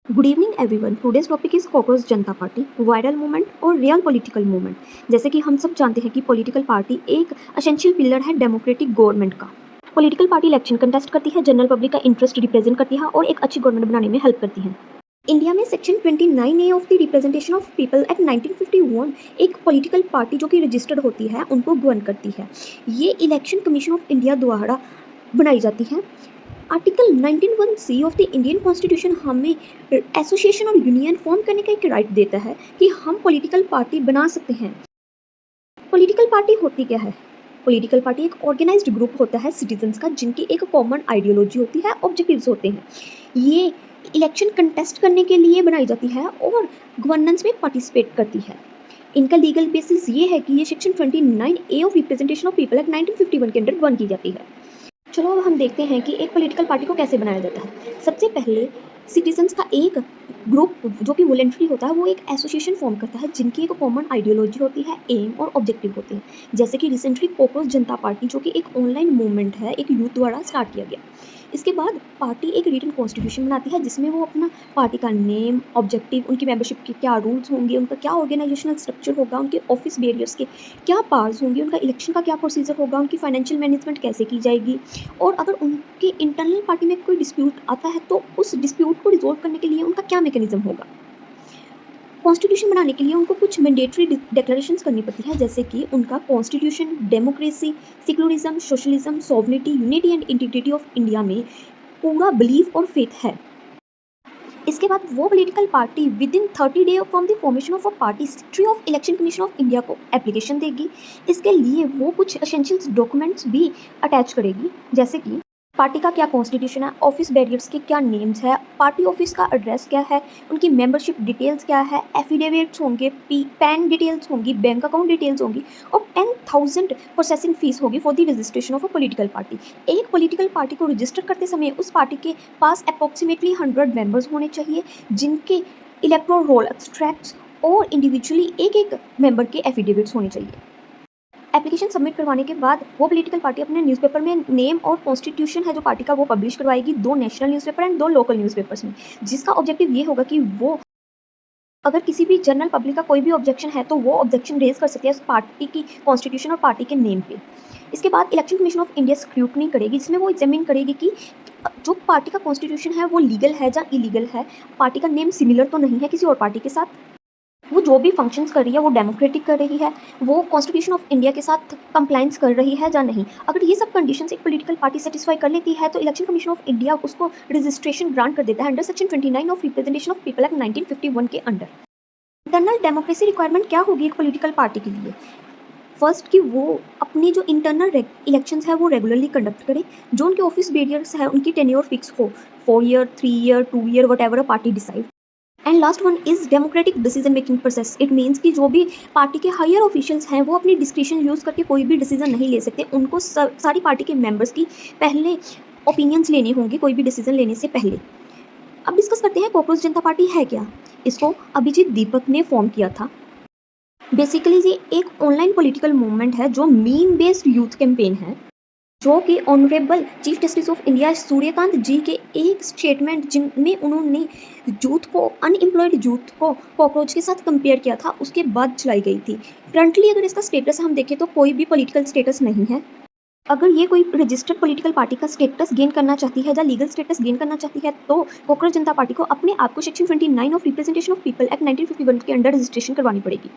Good evening everyone. Today's topic is cockroach Janata party, viral movement और real political movement. जैसे कि हम सब जानते हैं कि पॉलिटिकल पार्टी एक एसेंशियल पिलर है डेमोक्रेटिक गवर्नमेंट का। पॉलिटिकल पार्टी इलेक्शन कंटेस्ट करती है, जनरल पब्लिक का इंटरेस्ट रिप्रेजेंट करती है और एक अच्छी गवर्नमेंट बनाने में हेल्प करती है। इंडिया में section 29A of the representation of people act 1951 एक पॉलिटिकल पार्टी जो कि रजिस्टर्ड होती है उनको गवर्न करती है। ये इलेक्शन कमीशन ऑफ इंडिया द्वारा बनाई जाती है। Article 19(1)(c of the Indian constitution हमें एसोसिएशन और यूनियन फॉर्म करने का एक राइट देता है कि हम पॉलिटिकल पार्टी बना सकते हैं। पॉलिटिकल पार्टी होती क्या है? पॉलिटिकल पार्टी एक ऑर्गेनाइज्ड ग्रुप होता है सिटीजन्स का, जिनकी एक कॉमन आइडियोलॉजी होती है, ऑब्जेक्टिव्स होते हैं। ये इलेक्शन कंटेस्ट करने के लिए बनाई जाती है और गवर्नेंस में पार्टिसिपेट करती है। इनका लीगल बेसिस ये है कि ये section 29A of representation of people act 1951 के अंडर गवर्न की जाती है। चलो अब हम देखते हैं कि एक पॉलिटिकल पार्टी को कैसे बनाया जाता है। सबसे पहले सिटीजन्स का एक ग्रुप जो कि वॉलंटरी होता है वो एक एसोसिएशन फॉर्म करता है, जिनकी एक कॉमन आइडियोलॉजी होती है, एम और ऑब्जेक्टिव होते हैं। जैसे कि रिसेंटली कॉकरोच जनता पार्टी जो कि एक ऑनलाइन मूवमेंट है, एक यूथ द्वारा स्टार्ट किया गया। इसके बाद पार्टी एक रिटन कॉन्स्टिट्यूशन बनाती है, जिसमें वो अपना पार्टी का नेम, ऑब्जेक्टिव, उनकी मेंबरशिप के क्या रूल्स होंगे, उनका क्या ऑर्गेनाइजेशनल स्ट्रक्चर होगा, उनके ऑफिस बेरियर्स के क्या पार्ट्स होंगे, उनका इलेक्शन का क्या प्रोसीजर होगा, उनकी फाइनेंशियल मैनेजमेंट कैसे की जाएगी, और अगर उनकी इंटरनल पार्टी में कोई डिस्प्यूट आता है तो उस डिस्प्यूट को रिजोल्व करने के लिए उनका क्या मैकेनिज्म होगा। कॉन्स्टिट्यूशन बनाने के लिए उनको कुछ मैंडेटरी डिक्लेरेशंस करनी पड़ती है, जैसे कि उनका constitution democracy, secularism, socialism, sovereignty, unity and integrity of India में पूरा बिलीफ और फेथ है। इसके बाद वो political party with in 30 day from the formation of a party secretary of election commission of India को एप्लीकेशन देगी। इसके लिए वो कुछ एसेंशियल डॉक्यूमेंट्स भी अटैच करेगी, जैसे कि पार्टी का क्या कॉन्स्टिट्यूशन है, ऑफिस बैरियर्स के क्या नेम्स है, पार्टी ऑफिस का एड्रेस क्या है, उनकी मेंबरशिप डिटेल्स क्या है, एफिडेविट्स होंगे, पैन डिटेल्स होंगी, बैंक अकाउंट डिटेल्स होंगी और 10,000 प्रोसेसिंग फीस होगी for the registration of a political party. एक पॉलिटिकल पार्टी को रजिस्टर करते समय उस पार्टी के पास अप्रॉक्सीमेटली 100 मेंबर्स होने चाहिए, जिनके इलेक्टोरल रोल एक्सट्रैक्ट्स और इंडिविजुअली एक एक मेंबर के एफिडेविट्स होने चाहिए। एप्लीकेशन सबमिट करवाने के बाद वो पॉलिटिकल पार्टी अपने न्यूज़पेपर में नेम और कॉन्स्टिट्यूशन है जो पार्टी का वो पब्लिश करवाएगी, 2 national newspaper and 2 local newspapers में, जिसका ऑब्जेक्टिव ये होगा कि वो अगर किसी भी जनरल पब्लिक का कोई भी ऑब्जेक्शन है तो वो ऑब्जेक्शन रेज कर सकते हैं उस पार्टी की कॉन्स्टिट्यूशन और पार्टी के नेम पे। इसके बाद election commission of India scrutiny करेगी, जिसमें वो एग्जामिन करेगी कि जो पार्टी का कॉन्स्टिट्यूशन है वो लीगल है या इलीगल है, पार्टी का नेम सिमिलर तो नहीं है किसी और पार्टी के साथ, वो जो भी फंक्शंस कर रही है वो डेमोक्रेटिक कर रही है, वो कॉन्स्टिट्यूशन ऑफ इंडिया के साथ कंप्लाइंस कर रही है या नहीं। अगर ये सब कंडीशंस एक पॉलिटिकल पार्टी सेटिस्फाई कर लेती है तो इलेक्शन कमीशन ऑफ इंडिया उसको रजिस्ट्रेशन ग्रांट कर देता है under section 29 of representation of people act 1951 के अंडर। इंटरनल डेमोक्रेसी रिक्वायरमेंट क्या होगी एक पॉलिटिकल पार्टी के लिए? फर्स्ट कि वो अपनी जो इंटरनल इलेक्शंस है वो रेगुलरली कंडक्ट करे, जो उनके ऑफिस बेरियर्स है उनकी टेन्योर फिक्स हो, 4 year, 3 year, 2 year, what ever a party decide. And last one is democratic decision making process. It means कि जो भी पार्टी के हायर ऑफिशियल्स हैं वो अपनी डिस्क्रिप्शन यूज़ करके कोई भी डिसीजन नहीं ले सकते, उनको सारी पार्टी के मेंबर्स की पहले ओपिनियंस लेने होंगे कोई भी डिसीजन लेने से पहले। अब डिस्कस करते हैं कॉकरोच जनता पार्टी है क्या। इसको अभिजीत दीपक ने फॉर्म किया था। बेसिकली ये एक ऑनलाइन पॉलिटिकल मूवमेंट है जो मीम बेस्ड यूथ कैंपेन है, जो कि honourable chief justice of India Suryakant ji के एक स्टेटमेंट जिनमें उन्होंने यूथ को, अनएम्प्लॉयड यूथ को कॉकरोच के साथ कंपेयर किया था, उसके बाद चलाई गई थी। करंटली अगर इसका स्टेटस हम देखें तो कोई भी पॉलिटिकल स्टेटस नहीं है। अगर ये कोई रजिस्टर्ड पॉलिटिकल पार्टी का स्टेटस गेन करना चाहती है या लीगल स्टेटस गेन करना चाहती है तो कॉकरोच जनता पार्टी को अपने आप को section 29 of representation of people act 1951 के अंडर रजिस्ट्रेशन करवानी पड़ेगी।